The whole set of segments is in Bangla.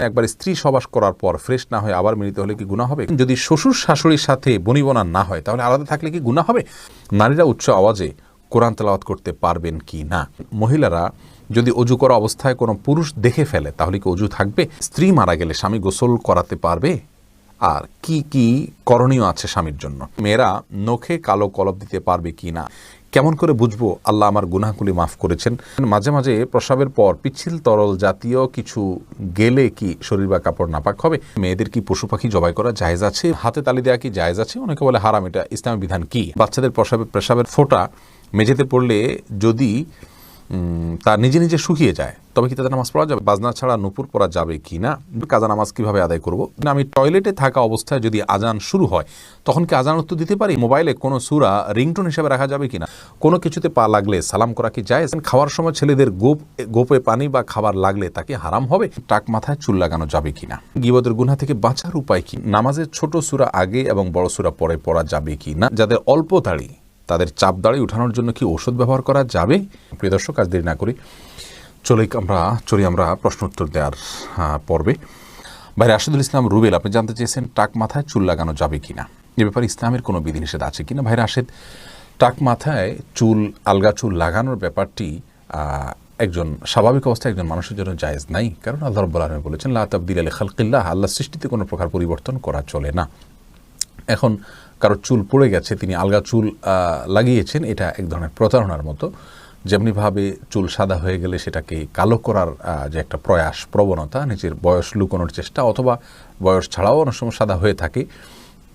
একবার স্ত্রী সবাস করার পর ফ্রেশ না হয়ে আবার মিলিত হলে কি গুনাহ হবে? যদি শ্বশুর শাশুড়ির সাথে বনিবনা না হয় তাহলে আলাদা থাকলে কি গুনাহ হবে? নারীরা উচ্চ আওয়াজে কোরআন তেলাওয়াত করতে পারবেন কি না? মহিলারা যদি অজু করা অবস্থায় কোনো পুরুষ দেখে ফেলে তাহলে কি অজু থাকবে? স্ত্রী মারা গেলে স্বামী গোসল করাতে পারবে? আর কি কি করণীয় আছে স্বামীর জন্য? মেয়েরা নখে কালো কলব দিতে পারবে কি না? কেমন করে বুঝবো আল্লাহ আমার গুনাহগুলি মাফ করেছেন? মাঝে মাঝে প্রসাবের পর পিচ্ছিল তরল জাতীয় কিছু গেলে কি শরীর বা কাপড় নাপাক হবে? মেয়েদের কি পশু পাখি জবাই করা জায়েজ আছে? হাতে তালি দেওয়া কি জায়েজ আছে? অনেকে বলে হারাম। এটা ইসলামের বিধান কি? বাচ্চাদের পেশাবের ফোঁটা মেঝেতে পড়লে যদি তা নিজে নিজে শুকিয়ে যায় তবে কি তাদের নামাজ পড়া যাবে? বাজনা ছাড়া নুপুর পড়া যাবে কি না? কাজা নামাজ কিভাবে আদায় করব? আমি টয়লেটে থাকা অবস্থায় যদি আজান শুরু হয় তখন কি আজান উত্তর দিতে পারি? মোবাইলে কোনো সূরা রিংটোন হিসেবে রাখা যাবে কিনা? কোনো কিছুতে পা লাগলে সালাম করা কি জায়েজ? খাওয়ার সময় ছেলেদের গোপে পানি বা খাবার লাগলে তাকে হারাম হবে? টাক মাথায় চুল লাগানো যাবে কিনা? গীবতের গুনাহ থেকে বাঁচার উপায় কি? নামাজের ছোট সূরা আগে এবং বড় সূরা পরে পড়া যাবে কি না? যাদের অল্প দাড়ি তাদের চাপ দাড়ি উঠানোর জন্য কি ঔষধ ব্যবহার করা যাবে? প্রিয় দর্শক, আজ দেরি না করি চলি আমরা প্রশ্ন উত্তর দেওয়ার পর্বে। ভাই রাশেদুল ইসলাম রুবেল, আপনি জানতে চেয়েছেন টাক মাথায় চুল লাগানো যাবে কিনা, এ ব্যাপারে ইসলামের কোনো বিধিনিষেধ আছে কিনা? ভাই রাশেদ, টাক মাথায় আলগা চুল লাগানোর ব্যাপারটি একজন স্বাভাবিক অবস্থায় একজন মানুষের জন্য জায়েজ নাই, কারণ আল্লাহ রাব্বুল আলামিন বলেছেন লা তাবদীলা লিখালকিল্লাহ, আল্লাহর সৃষ্টিতে কোনো প্রকার পরিবর্তন করা চলে না। এখন কারো চুল পড়ে গেছে, তিনি আলগা চুল লাগিয়েছেন, এটা এক ধরনের প্রতারণার মতো। যেমনিভাবে চুল সাদা হয়ে গেলে সেটাকে কালো করার যে একটা প্রবণতা, নিজের বয়স লুকানোর চেষ্টা, অথবা বয়স ছাড়াও অনেক সময় সাদা হয়ে থাকে,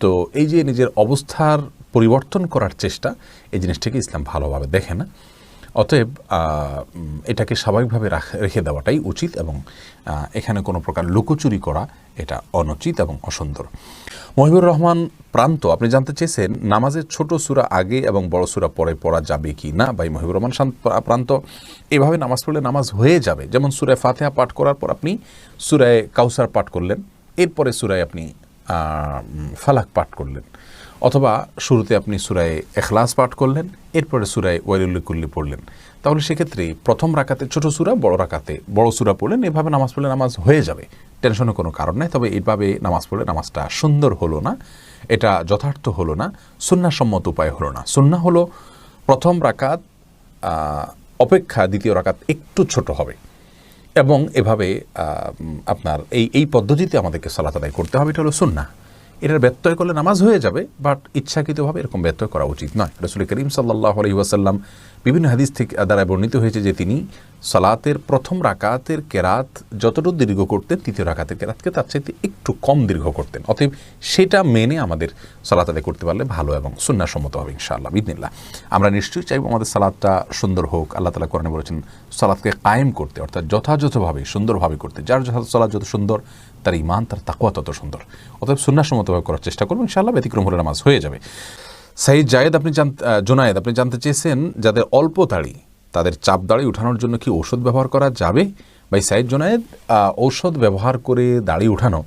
তো এই যে নিজের অবস্থার পরিবর্তন করার চেষ্টা, এই জিনিসটাকে ইসলাম ভালোভাবে দেখে না। অতএব এটাকে স্বাভাবিকভাবে রেখে দেওয়াটাই উচিত, এবং এখানে কোনো প্রকার লুকোচুরি করা এটা অনুচিত এবং অসুন্দর। মহিবুর রহমান প্রান্ত, আপনি জানতে চেয়েছেন নামাজের ছোট সূরা আগে এবং বড় সূরা পরে পড়া যাবে কি না? ভাই মহিবুর রহমান প্রান্ত, এভাবে নামাজ পড়লে নামাজ হয়ে যাবে। যেমন সূরা ফাতিহা পাঠ করার পর আপনি সূরা কাউসার পাঠ করলেন, এরপরে সূরায় আপনি ফালাক পাঠ করলেন, অথবা শুরুতে আপনি সূরা ইখলাস পাঠ করলেন, এরপরে সূরা ওয়াইলুল লিকুল্লি পড়লেন, তাহলে সেক্ষেত্রে প্রথম রাকাতে ছোট সূরা, বড় রাকাতে বড় সূরা পড়লেন। এভাবে নামাজ পড়লে নামাজ হয়ে যাবে, টেনশনের কোনো কারণ নেই। তবে এইভাবে নামাজ পড়লে নামাজটা সুন্দর হলো না, এটা যথার্থ হলো না, সুন্নাহসম্মত উপায় হলো না। সুন্নাহ হলো প্রথম রাকাত অপেক্ষা দ্বিতীয় রাকাত একটু ছোট হবে, এবং এভাবে আপনার এই পদ্ধতিতে আমাদেরকে সালাত আদায় করতে হবে, এটা হলো সুন্নাহ। এটার ব্যত্যয় করলে নামাজ হয়ে যাবে, বাট ইচ্ছাকৃতভাবে এরকম ব্যত্যয় করা উচিত নয়। রাসূল করিম সাল্লাল্লাহু আলাইহি ওয়াসাল্লাম বিভিন্ন হাদিস থেকে দ্বারা বর্ণিত হয়েছে যে তিনি সালাতের প্রথম রাকাতের কেরাত যতটুকু দীর্ঘ করতেন, তৃতীয় রাকাতের কেরাতকে তার চাইতে একটু কম দীর্ঘ করতেন। অতএব সেটা মেনে আমাদের সালাত আদায় করতে পারলে ভালো এবং সুন্নাহসম্মত হবে ইনশাআল্লাহ বিইذনিল্লাহ। আমরা নিশ্চয়ই চাইব আমাদের সালাতটা সুন্দর হোক। আল্লাহ তাআলা কোরআনে বলেছেন সালাতকে কায়েম করতে, অর্থাৎ যথাযথভাবে সুন্দরভাবে করতে। যার সালাত যত সুন্দর তার ঈমান, তার তাকওয়া তত সুন্দর। অতএব সুন্নাহসম্মতভাবে করার চেষ্টা করব, ইনশাআল্লাহ ব্যতিক্রম হলে নামাজ হয়ে যাবে। সাইদ জায়েদ, জোনায়েদ, আপনি জানতে চেয়েছেন যাদের অল্প দাড়ি তাদের চাপ দাড়ি উঠানোর জন্য কি ঔষধ ব্যবহার করা যাবে? ভাই সাইদ জোনায়েদ, ঔষধ ব্যবহার করে দাড়ি উঠানো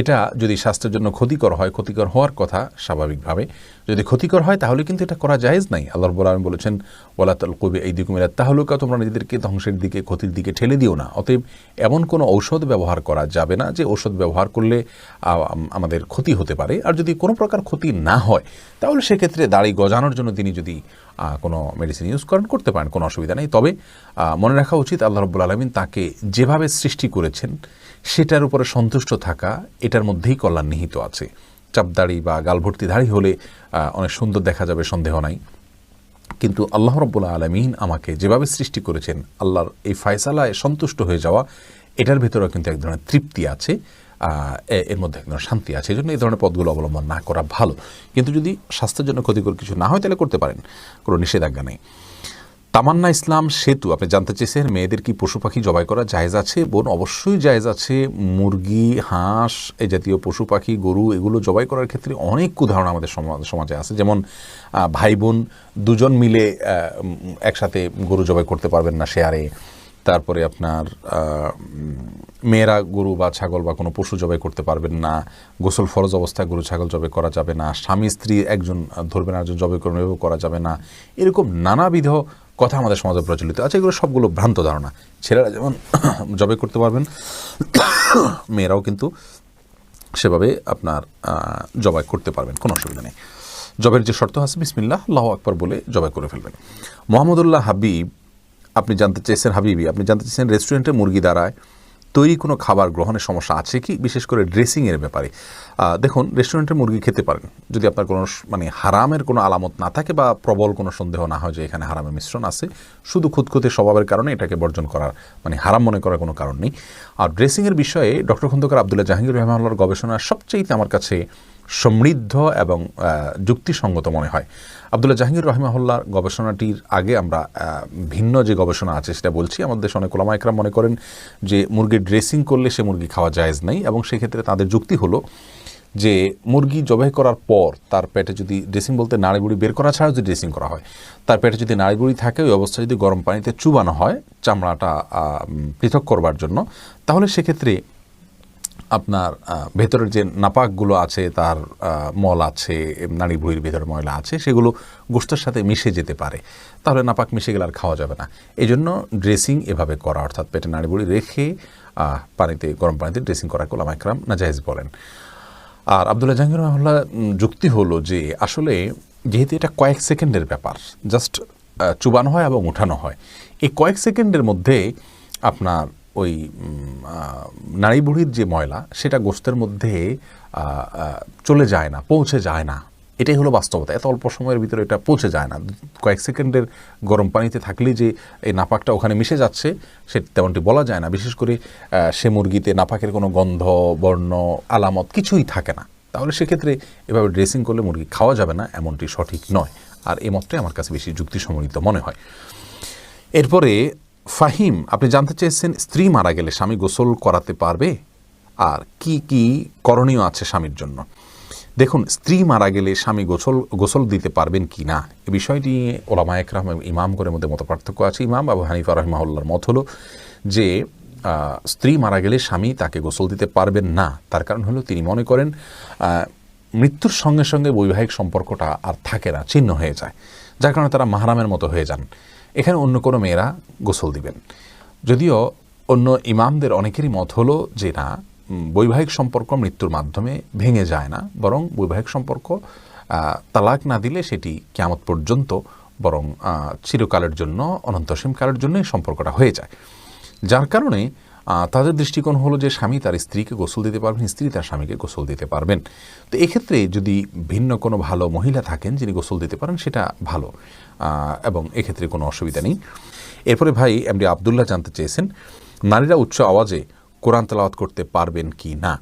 এটা যদি স্বাস্থ্যের জন্য ক্ষতিকর হয়, ক্ষতিকর হওয়ার কথা স্বাভাবিকভাবে, যদি ক্ষতিকর হয় তাহলে কিন্তু এটা করা জায়েজ নাই। আল্লাহ রাব্বুল আলামিন বলেছেন ওয়ালা তালকু বিআইদিকুম ইলা তাহলুকা, তোমরা নিজেদেরকে ধ্বংসের দিকে, ক্ষতির দিকে ঠেলে দিও না। অতএব এমন কোনো ঔষধ ব্যবহার করা যাবে না যে ঔষধ ব্যবহার করলে আমাদের ক্ষতি হতে পারে। আর যদি কোনো প্রকার ক্ষতি না হয় তাহলে সেক্ষেত্রে দাড়ি গজানোর জন্য তিনি যদি কোনো মেডিসিন ইউজ করতে পারেন, কোনো অসুবিধা নেই। তবে মনে রাখা উচিত আল্লাহ রাব্বুল আলামিন তাকে যেভাবে সৃষ্টি করেছেন সেটার উপরে সন্তুষ্ট থাকা, এটার মধ্যেই কল্যাণ নিহিত আছে। চাপদাড়ি বা গালভর্তি দাড়ি হলে অনেক সুন্দর দেখা যাবে, সন্দেহ নাই, কিন্তু আল্লাহ রাব্বুল আলামিন আমাকে যেভাবে সৃষ্টি করেছেন, আল্লাহর এই ফয়সালায় সন্তুষ্ট হয়ে যাওয়া, এটার ভিতরেও কিন্তু এক ধরনের তৃপ্তি আছে, এর মধ্যে এক ধরনের শান্তি আছে। এই জন্য এই ধরনের পথগুলো অবলম্বন না করা ভালো। কিন্তু যদি স্বাস্থ্যের জন্য ক্ষতিকর কিছু না হয় তাহলে করতে পারেন, কোনো নিষেধাজ্ঞা নেই। তামান্না ইসলাম সেতু, আপনি জানতে চেয়েছেন মেয়েদের কি পশু পাখি জবাই করা জায়েজ আছে? বোন, অবশ্যই জায়েজ আছে। মুরগি, হাঁস, এই জাতীয় পশু পাখি, গরু, এগুলো জবাই করার ক্ষেত্রে অনেক উদাহরণ আমাদের সমাজে আছে। যেমন ভাই বোন দুজন মিলে একসাথে গরু জবাই করতে পারবেন না শেয়ারে। তারপরে আপনার মেয়েরা গরু বা ছাগল বা কোনো পশু জবাই করতে পারবেন না। গোসল ফরজ অবস্থায় গরু ছাগল জবাই করা যাবে না। স্বামী স্ত্রী একজন ধরবেন, একজন জবাই করবেন, এভাবে করা যাবে না। এরকম নানাবিধ কথা আমাদের সমাজে প্রচলিত আছে, এগুলো সবগুলো ভ্রান্ত ধারণা। ছেলেরা যেমন জবাই করতে পারবেন, মেয়েরাও কিন্তু সেভাবে আপনার জবাই করতে পারবেন, কোনো অসুবিধা নেই। জবের যে শর্ত আছে বিসমিল্লাহ আল্লাহু আকবার বলে জবাই করে ফেলবেন। মোহাম্মদুল্লাহ হাবিব আপনি জানতে চেয়েছেন, রেস্টুরেন্টে মুরগি দ্বারায় তৈরি কোনো খাবার গ্রহণের সমস্যা আছে কি, বিশেষ করে ড্রেসিংয়ের ব্যাপারে? দেখুন, রেস্টুরেন্টে মুরগি খেতে পারেন যদি আপনার কোনো হারামের কোনো আলামত না থাকে বা প্রবল কোনো সন্দেহ না হয় যে এখানে হারামের মিশ্রণ আছে। শুধু খুঁতখুঁতে স্বভাবের কারণে এটাকে বর্জন করার হারাম মনে করার কোনো কারণ নেই। আর ড্রেসিংয়ের বিষয়ে ডক্টর খন্দকার আবদুল্লাহ জাহাঙ্গীর রহমানুল্লাহর গবেষণা সবচেয়ে আমার কাছে সমৃদ্ধ এবং যুক্তিসঙ্গত মনে হয়। আবদুল্লাহ জাহাঙ্গীর রহমাহুল্লাহর গবেষণাটির আগে আমরা ভিন্ন যে গবেষণা আছে সেটা বলছি। আমাদের দেশে অনেক ওলামা একরাম মনে করেন যে মুরগির ড্রেসিং করলে সে মুরগি খাওয়া জায়েজ নাই, এবং সেক্ষেত্রে তাদের যুক্তি হলো যে মুরগি জবাই করার পর তার পেটে যদি ড্রেসিং বলতে নাড়িবুড়ি বের করা ছাড়া যদি ড্রেসিং করা হয়, তার পেটে যদি নাড়িবুড়ি থাকে ওই অবস্থায় যদি গরম পানিতে চুবানো হয় চামড়াটা পৃথক করবার জন্য, তাহলে সেক্ষেত্রে আপনার ভেতরের যে নাপাকগুলো আছে, তার মল আছে, নাড়ি ভুঁড়ির ভেতরে ময়লা আছে, সেগুলো গোশতের সাথে মিশে যেতে পারে। তাহলে নাপাক মিশে গেলে আর খাওয়া যাবে না। এই জন্য ড্রেসিং এভাবে করা, অর্থাৎ পেটে নাড়ি ভুঁড়ি রেখে পানিতে, গরম পানিতে ড্রেসিং করা ওলামা একরাম নাজায়েজ বলেন। আর আবদুল্লাহ জাহাঙ্গীর রহমাহুল্লাহ যুক্তি হলো যে আসলে যেহেতু এটা কয়েক সেকেন্ডের ব্যাপার, জাস্ট চুবানো হয় এবং উঠানো হয়, এই কয়েক সেকেন্ডের মধ্যে আপনার ওই নাড়ি বুড়ির যে ময়লা সেটা গোশতের মধ্যে চলে যায় না, পৌঁছে যায় না। এটাই হলো বাস্তবতা। এত অল্প সময়ের ভিতরে এটা পৌঁছে যায় না। কয়েক সেকেন্ডের গরম পানিতে থাকলেই যে এই নাপাকটা ওখানে মিশে যাচ্ছে সে তেমনটি বলা যায় না। বিশেষ করে সে মুরগিতে নাপাকের কোনো গন্ধ, বর্ণ, আলামত কিছুই থাকে না। তাহলে সেক্ষেত্রে এভাবে ড্রেসিং করলে মুরগি খাওয়া যাবে না, এমনটি সঠিক নয়। আর এই মতটাই আমার কাছে বেশি যুক্তিসম্মত মনে হয়। এরপরে ফাহিম আপনি জানতে চেয়েছেন, স্ত্রী মারা গেলে স্বামী গোসল করাতে পারবে আর কি কি করণীয় আছে স্বামীর জন্য? দেখুন, স্ত্রী মারা গেলে স্বামী গোসল দিতে পারবেন কি না, এই বিষয়টি ওলামা একরাম ইমামগণের মধ্যে মত পার্থক্য আছে। ইমাম আবু হানিফা রাহিমাহুল্লাহর মত হলো যে স্ত্রী মারা গেলে স্বামী তাকে গোসল দিতে পারবেন না। তার কারণ হলো তিনি মনে করেন মৃত্যুর সঙ্গে সঙ্গে বৈবাহিক সম্পর্কটা আর থাকে না, ছিন্ন হয়ে যায়, যার কারণে তারা মাহরামের মতো হয়ে যান। এখানে অন্য কোনো মেয়েরা গোসল দিবেন। যদিও অন্য ইমামদের অনেকেরই মত হলো যে না, বৈবাহিক সম্পর্ক মৃত্যুর মাধ্যমে ভেঙে যায় না, বরং বৈবাহিক সম্পর্ক তালাক না দিলে সেটি কিয়ামত পর্যন্ত বরং চিরকালের জন্য, অনন্তসীম কালের জন্য এই সম্পর্কটা হয়ে যায়। যার কারণে তাদের দৃষ্টিকোণ হলো যে স্বামী তার স্ত্রীকে গোসল দিতে পারবেন, স্ত্রী তার স্বামীকে গোসল দিতে পারবেন। তো এক্ষেত্রে যদি ভিন্ন কোনো ভালো মহিলা থাকেন যিনি গোসল দিতে পারেন সেটা ভালো, এবং এক্ষেত্রে কোনো অসুবিধা নেই। এরপরে ভাই এমডি আবদুল্লাহ জানতে চেয়েছেন, নারীরা উচ্চ আওয়াজে কোরআন তেলাওয়াত করতে পারবেন কি না?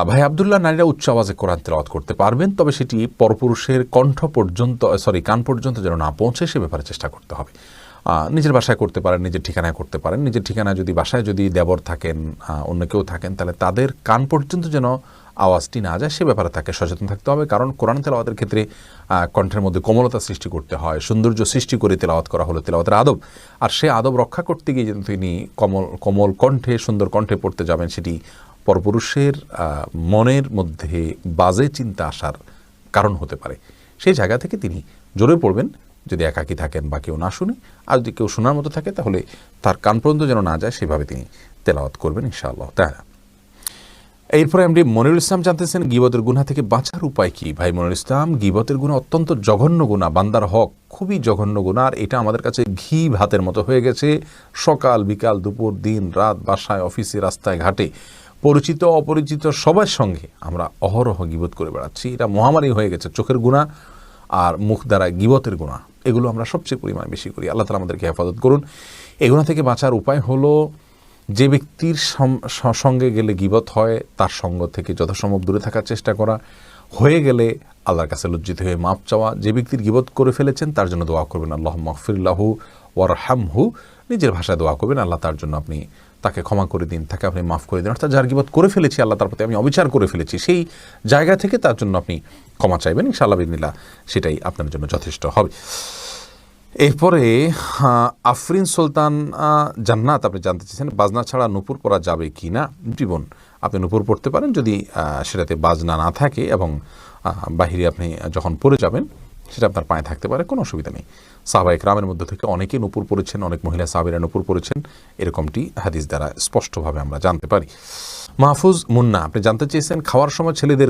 ভাই আবদুল্লাহ, নারীরা উচ্চ আওয়াজে কোরআন তেলাওয়াত করতে পারবেন, তবে সেটি পরপুরুষের কান পর্যন্ত যেন না পৌঁছে সে ব্যাপারে চেষ্টা করতে হবে। নিজের বাসায় করতে পারেন, নিজের ঠিকানায় করতে পারেন। নিজের ঠিকানায় যদি বাসায় যদি দেবর থাকেন, অন্য কেউ থাকেন, তাহলে তাদের কান পর্যন্ত যেন আওয়াজটি না যায় সে ব্যাপারে তাকে সচেতন থাকতে হবে। কারণ কোরআন তেলাওয়াতের ক্ষেত্রে কণ্ঠের মধ্যে কোমলতা সৃষ্টি করতে হয়, সৌন্দর্য সৃষ্টি করে তেলাওয়াত করা হলো তেলাওয়াতের আদব। আর সে আদব রক্ষা করতে গিয়ে যেন তিনি কোমল কণ্ঠে, সুন্দর কণ্ঠে পড়তে যাবেন, সেটি পরপুরুষের মনের মধ্যে বাজে চিন্তা আসার কারণ হতে পারে। সেই জায়গা থেকে তিনি জোরে পড়বেন যদি একাকী থাকেন বা কেউ না শুনে। আর যদি কেউ শোনার মতো থাকে তাহলে তার কান পর্যন্ত যেন না যায় সেভাবে তিনি তেলাওয়াত করবেন ইনশাআল্লাহ তাআলা। এরপরে এমডি মনিরুল ইসলাম জানতেছেন, গীবতের গুনাহ থেকে বাঁচার উপায় কি? ভাই মনিরুল ইসলাম, গীবতের গুনাহ অত্যন্ত জঘন্য গুনাহ, বান্দার হক খুবই জঘন্য গুনাহ। আর এটা আমাদের কাছে ঘি ভাতের মতো হয়ে গেছে। সকাল বিকাল দুপুর দিন রাত, বাসায় অফিসে রাস্তায় ঘাটে, পরিচিত অপরিচিত সবার সঙ্গে আমরা অহরহ গীবত করে বেড়াচ্ছি। এটা মহামারী হয়ে গেছে। চোখের গুনাহ আর মুখ দ্বারা গীবতের গুনাহ, এগুলো আমরা সবচেয়ে পরিমাণে বেশি করি। আল্লাহ তাআলা আমাদেরকে হেফাজত করুন। এগুলো থেকে বাঁচার উপায় হলো, যে ব্যক্তির সঙ্গে গেলে গীবত হয় তার সঙ্গ থেকে যথাসম্ভব দূরে থাকার চেষ্টা করা, হয়ে গেলে আল্লাহর কাছে লজ্জিত হয়ে মাপ চাওয়া। যে ব্যক্তির গীবত করে ফেলেছেন তার জন্য দোয়া করবেন, আল্লাহুম্মা গফিরলাহু ওয়ারহামহু। নিজের ভাষায় দোয়া করবেন, আল্লাহ তার জন্য আপনি তাকে ক্ষমা করে দিন, তাকে আপনি মাফ করে দিন। অর্থাৎ যার গীবত করে ফেলেছি, আল্লাহ তার প্রতি আমি অবিচার করে ফেলেছি, সেই জায়গা থেকে তার জন্য আপনি ক্ষমা চাইবেন, ইনশাআল্লাহ বিসমিল্লাহ, সেটাই আপনার জন্য যথেষ্ট হবে। এরপরে আফরিন সুলতান জান্নাত আপনি জানতে চেয়েছেন, বাজনা ছাড়া নূপুর পরা যাবে কি না? জীবন আপনি নূপুর পড়তে পারেন যদি সেটাতে বাজনা না থাকে এবং বাহিরে আপনি যখন পড়ে যাবেন সেটা আপনার পায়ে থাকতে পারে, কোনো অসুবিধা নেই। সাহাবা ইকরামের মধ্যে থেকে অনেকে নূপুর পরেছেন, অনেক মহিলা সাহাবীরা নূপুর পরেছেন, এরকমটি হাদিস দ্বারা স্পষ্টভাবে আমরা জানতে পারি। মাহফুজ মুন্না, আপনি জানতে চেয়েছেন খাওয়ার সময় ছেলেদের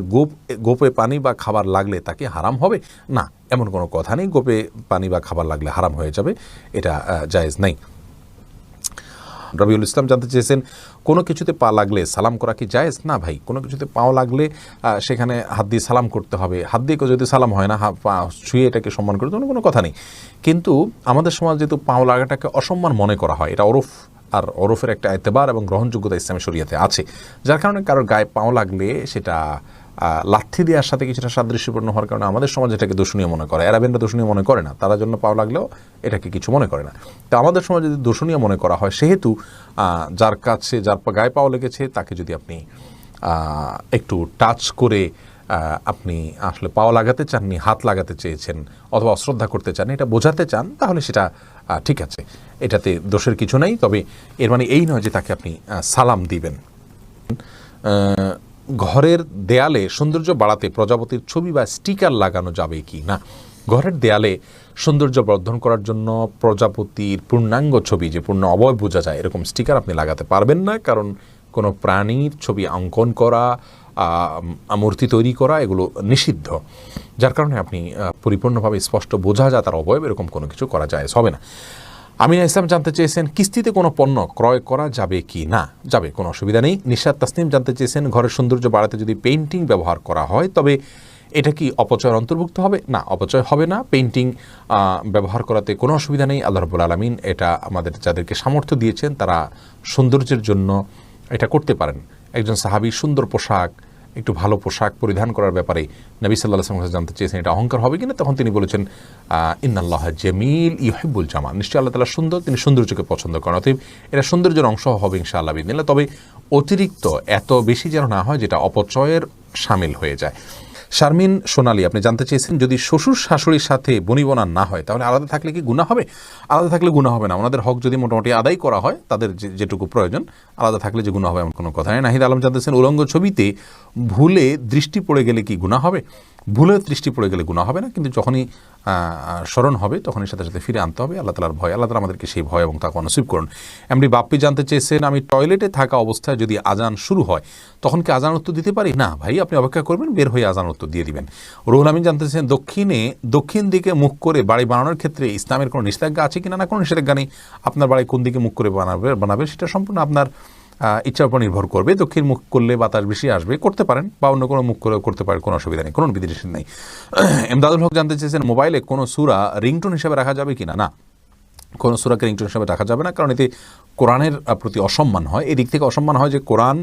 গোপে পানি বা খাবার লাগলে তাকে হারাম হবে? না, এমন কোনো কথা নেই গোপে পানি বা খাবার লাগলে হারাম হয়ে যাবে, এটা জায়েজ নেই। রবিউল ইসলাম জানতে চেয়েছেন কোনো কিছুতে পা লাগলে সালাম করা কি জায়েজ? না ভাই, কোনো কিছুতে পাও লাগলে সেখানে হাত দিয়ে সালাম করতে হবে। হাত দিয়ে যদি সালাম হয় না, পা ছুঁয়ে এটাকে সম্মান করতে কোনো কথা নেই। কিন্তু আমাদের সমাজ যেহেতু পাও লাগাটাকে অসম্মান মনে করা হয়, এটা ওরফ, আর ওরফের একটা এতেবার এবং গ্রহণযোগ্যতা ইসলামী শরিয়াতে আছে, যার কারণে কারোর গায়ে পাও লাগলে সেটা লাথি দেওয়ার সাথে কিছুটা সাদৃশ্যপূর্ণ হওয়ার কারণে আমাদের সমাজ এটাকে দূষণীয় মনে করে। আরবেনরা দূষণীয় মনে করে না, তারা জন্য পাও লাগলেও এটাকে কিছু মনে করে না। তো আমাদের সমাজে যদি দূষণীয় মনে করা হয়, সেহেতু যার কাছে যার গায়ে পাও লেগেছে তাকে যদি আপনি একটু টাচ করে আপনি আসলে পাও লাগাতে চাননি, হাত লাগাতে চেয়েছেন অথবা অশ্রদ্ধা করতে চান, এটা বোঝাতে চান, তাহলে সেটা ঠিক আছে, এটাতে দোষের কিছু নেই। তবে এর মানে এই নয় যে তাকে আপনি সালাম দিবেন। ঘরের দেয়ালে সৌন্দর্য বাড়াতে প্রজাপতির ছবি বা স্টিকার লাগানো যাবে কি না? ঘরের দেয়ালে সৌন্দর্য বর্ধন করার জন্য প্রজাপতির পূর্ণাঙ্গ ছবি, যে পূর্ণ অবয়ব বোঝা যায়, এরকম স্টিকার আপনি লাগাতে পারবেন না, কারণ কোনো প্রাণীর ছবি অঙ্কন করা, মূর্তি তৈরি করা এগুলো নিষিদ্ধ, যার কারণে আপনি পরিপূর্ণভাবে স্পষ্ট বোঝা যায় তার অবয়ব, এরকম কোনো কিছু করা যায় হবে না। আমিনা ইসলাম জানতে চেয়েছেন কিস্তিতে কোনো পণ্য ক্রয় করা যাবে কি না? যাবে, কোনো অসুবিধা নেই। নিশাত তাসনিম জানতে চেয়েছেন ঘরের সৌন্দর্য বাড়াতে যদি পেইন্টিং ব্যবহার করা হয় তবে এটা কি অপচয়ের অন্তর্ভুক্ত হবে? না, অপচয় হবে না। পেইন্টিং ব্যবহার করাতে কোনো অসুবিধা নেই। আল্লাহ রাব্বুল আলামিন এটা আমাদের যাদেরকে সামর্থ্য দিয়েছেন তারা সৌন্দর্যের জন্য এটা করতে পারেন। একজন সাহাবী সুন্দর পোশাক, একটু ভালো পোশাক পরিধান করার ব্যাপারে নবী সাল্লাল্লাহু আলাইহি ওয়াসাল্লাম জানতে চেয়েছেন এটা অহংকার হবে কিনা, তখন তিনি বলেছেন ইন্নাল্লাহ জামিল ইউহিব্বুল জামাল, নিশ্চয়ই আল্লাহ তাআলা সুন্দর, তিনি সৌন্দর্যকে পছন্দ করেন, অতএব এটা সৌন্দর্যের অংশ হবে ইনশাআল্লাহ বিদিনিল্লাহ। তবে অতিরিক্ত এত বেশি যেন না হয় যেটা অপচয়ের শামিল হয়ে যায়। শারমিন সোনালী, আপনি জানতে চেয়েছেন যদি শ্বশুর শাশুড়ির সাথে বনিবনা না হয় তাহলে আলাদা থাকলে কি গুনাহ হবে? আলাদা থাকলে গুনাহ হবে না, ওনাদের হক যদি মোটামুটি আদায় করা হয়, তাদের যেটুকু প্রয়োজন, আলাদা থাকলে যে গুনাহ হবে এমন কোনো কথা নেই। নাহিদ আলম জানতেছেন উলঙ্গ ছবিতে ভুলে দৃষ্টি পড়ে গেলে কি গুনাহ হবে? ভুলে দৃষ্টি পড়ে গেলে গুনাহ হবে না, কিন্তু যখনই স্মরণ হবে তখনই সাথে সাথে ফিরে আনতে হবে। আল্লাহ তাআলার ভয়, আল্লাহ তাআলা আমাদেরকে সেই ভয় এবং তাকে নসিব করুন। এমনি বাপ্পি জানতে চেয়েছেন আমি টয়লেটে থাকা অবস্থায় যদি আজান শুরু হয় তখন কি আজান উত্তর দিতে পারি? না ভাই, আপনি অপেক্ষা করবেন, বের হয়ে আজান উত্তর দিয়ে দিবেন। রুহুল আমিন জানতে চেয়েছেন দক্ষিণ দিকে মুখ করে বাড়ি বানানোর ক্ষেত্রে ইসলামের কোনো নিষেধাজ্ঞা আছে কিনা? না, কোনো নিষেধাজ্ঞা নেই। আপনার বাড়ি কোন দিকে মুখ করে বানাবে সেটা সম্পূর্ণ আপনার ইচ্ছার উপর নির্ভর করবে। দক্ষিণ মুখ করলে বাতাস বেশি আসবে, করতে পারেন, বা অন্য কোনো মুখ করে করতে পারেন, কোনো অসুবিধা নেই, কোনো বিধিনিষেধ নেই। এমদাদুল হক জানতে চেয়েছেন মোবাইলে কোনো সূরা রিংটোন হিসেবে রাখা যাবে কিনা? না, কোনো সূরাকে রিংটোন হিসেবে রাখা যাবে না, কারণ এতে কোরআনের প্রতি অসম্মান হয়। এদিক থেকে অসম্মান হয় যে কোরআন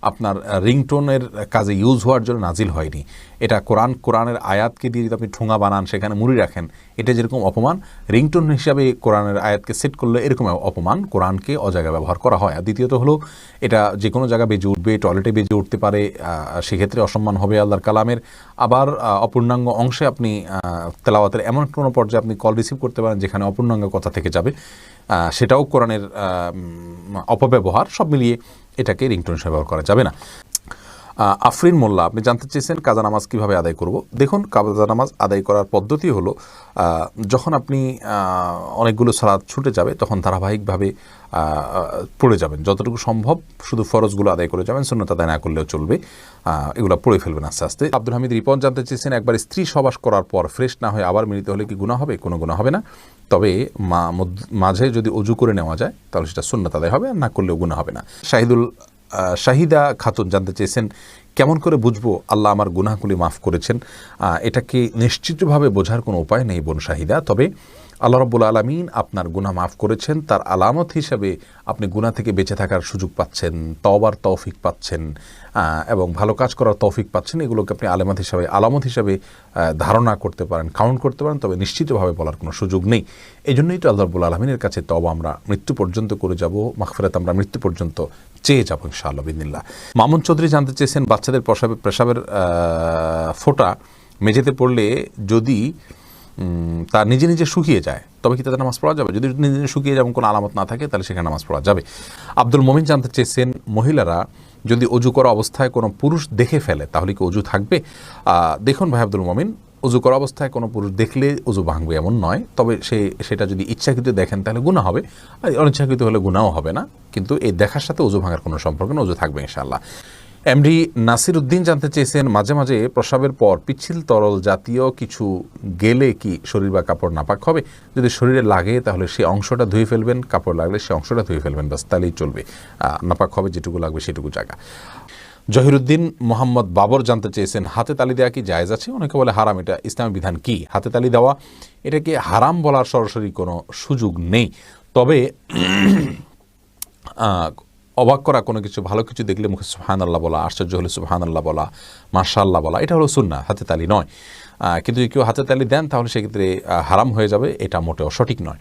আপনার রিংটোনের কাজে ইউজ হওয়ার জন্য নাজিল হয়নি। এটা কোরআনের আয়াতকে দিয়ে যদি আপনি ঠোঙা বানান, সেখানে মুড়ি রাখেন, এটা যেরকম অপমান, রিংটোন হিসাবে কোরআনের আয়াতকে সেট করলে এরকম অপমান, কোরআনকে অজায়গায় ব্যবহার করা হয়। আর দ্বিতীয়ত হলো এটা যে কোনো জায়গায় বেজে উঠবে, টয়লেটে বেজে উঠতে পারে, সেক্ষেত্রে অসম্মান হবে আল্লাহর কালামের। আবার অপূর্ণাঙ্গ অংশে আপনি তেলাওয়াতের এমন কোনো পর্যায়ে আপনি কল রিসিভ করতে পারেন যেখানে অপূর্ণাঙ্গ কথা থেকে যাবে, সেটাও কোরআনের অপব্যবহার। সব মিলিয়ে এটাকে রিংটোন হিসেবে ব্যবহার করা যাবে না। আফরিন মোল্লা, আপনি জানতে চেয়েছেন কাজা নামাজ কীভাবে আদায় করব? দেখুন, কাজা নামাজ আদায় করার পদ্ধতি হলো যখন আপনি অনেকগুলো সালাত ছুটে যাবে তখন ধারাবাহিকভাবে পড়ে যাবেন, যতটুকু সম্ভব শুধু ফরজগুলো আদায় করে যাবেন, সুন্নত আদায় না করলেও চলবে, এগুলো পড়ে ফেলবেন আস্তে আস্তে। আব্দুল হামিদ রিপন জানতে চেয়েছেন একবার স্ত্রী সহবাস করার পর ফ্রেশ না হয়ে আবার মিলিত হলে কি গুনাহ হবে? কোনো গুনাহ হবে না, তবে মাঝে যদি অজু করে নেওয়া যায় তাহলে সেটা সুন্নত আদায় হবে, আর না করলেও গুনাহ হবে না। শাহিদা খাতুন জানতে চেয়েছেন কেমন করে বুঝবো আল্লাহ আমার গুনাহগুলি মাফ করেছেন? এটাকে নিশ্চিতভাবে বোঝার কোনো উপায় নেই বোন শাহিদা, তবে আল্লাহ রাব্বুল আলামিন আপনার গুনাহ মাফ করেছেন তার আলামত হিসাবে আপনি গুনাহ থেকে বেঁচে থাকার সুযোগ পাচ্ছেন, তওবার তৌফিক পাচ্ছেন, এবং ভালো কাজ করার তৌফিক পাচ্ছেন। এগুলোকে আপনি আলামত হিসাবে ধারণা করতে পারেন, কাউন্ট করতে পারেন, তবে নিশ্চিতভাবে বলার কোনো সুযোগ নেই। এই জন্যই তো আল্লাহ রাব্বুল আলামিনের কাছে তওবা আমরা মৃত্যু পর্যন্ত করে যাব, মাগফিরাত আমরা মৃত্যু পর্যন্ত চেয়ে যাবো ইনশাআল্লাহ বিদিনিল্লাহ। মামুন চৌধুরী জানতে চেয়েছেন বাচ্চাদের পেশাবের ফোঁটা মেঝেতে পড়লে যদি তা নিজে নিজে শুকিয়ে যায় তবে কি তাদের নামাজ পড়া যাবে? যদি নিজে নিজে শুকিয়ে যেমন কোনো আলামত না থাকে তাহলে সেখানে নামাজ পড়া যাবে। আব্দুল মমিন জানতে চেয়েছেন মহিলারা যদি অজু করা অবস্থায় কোনো পুরুষ দেখে ফেলে তাহলে কি অজু থাকবে? দেখুন ভাই আব্দুল মমিন, অজু করা অবস্থায় কোনো পুরুষ দেখলে অজু ভাঙবে এমন নয়, তবে সেটা যদি ইচ্ছাকৃত দেখেন তাহলে গুনাহ হবে, আর অনিচ্ছাকৃত হলে গুনাহও হবে না, কিন্তু এই দেখার সাথে অজু ভাঙার কোনো সম্পর্ক না, অজু থাকবে ইনশাআল্লাহ। এমডি নাসির উদ্দিন জানতে চেয়েছেন, মাঝে মাঝে প্রস্রাবের পর পিচ্ছিল তরল জাতীয় কিছু গেলে কি শরীর বা কাপড় নাপাক হবে? যদি শরীরে লাগে তাহলে সে অংশটা ধুয়ে ফেলবেন, কাপড় লাগলে সে অংশটা ধুয়ে ফেলবেন, বাস তাহলেই চলবে। নাপাক হবে যেটুকু লাগবে সেটুকু জায়গা। জহিরুদ্দিন মোহাম্মদ বাবর জানতে চেয়েছেন, হাতে তালি দেওয়া কি জায়েজ আছে? অনেকে বলে হারাম, এটা ইসলামী বিধান কি হাতে তালি দেওয়া? এটাকে হারাম বলার সরাসরি কোনো সুযোগ নেই, তবে অবাক করা কোনো কিছু, ভালো কিছু দেখলে মুখে সুবহানাল্লাহ বলা, আশ্চর্য হলে সুবহানাল্লাহ বলা, মাশাআল্লাহ বলা, এটা হলো সুন্নাহ, হাতে তালি নয়। কিন্তু যদি কেউ হাতে তালি দেন তাহলে সেক্ষেত্রে হারাম হয়ে যাবে, এটা মোটেও সঠিক নয়।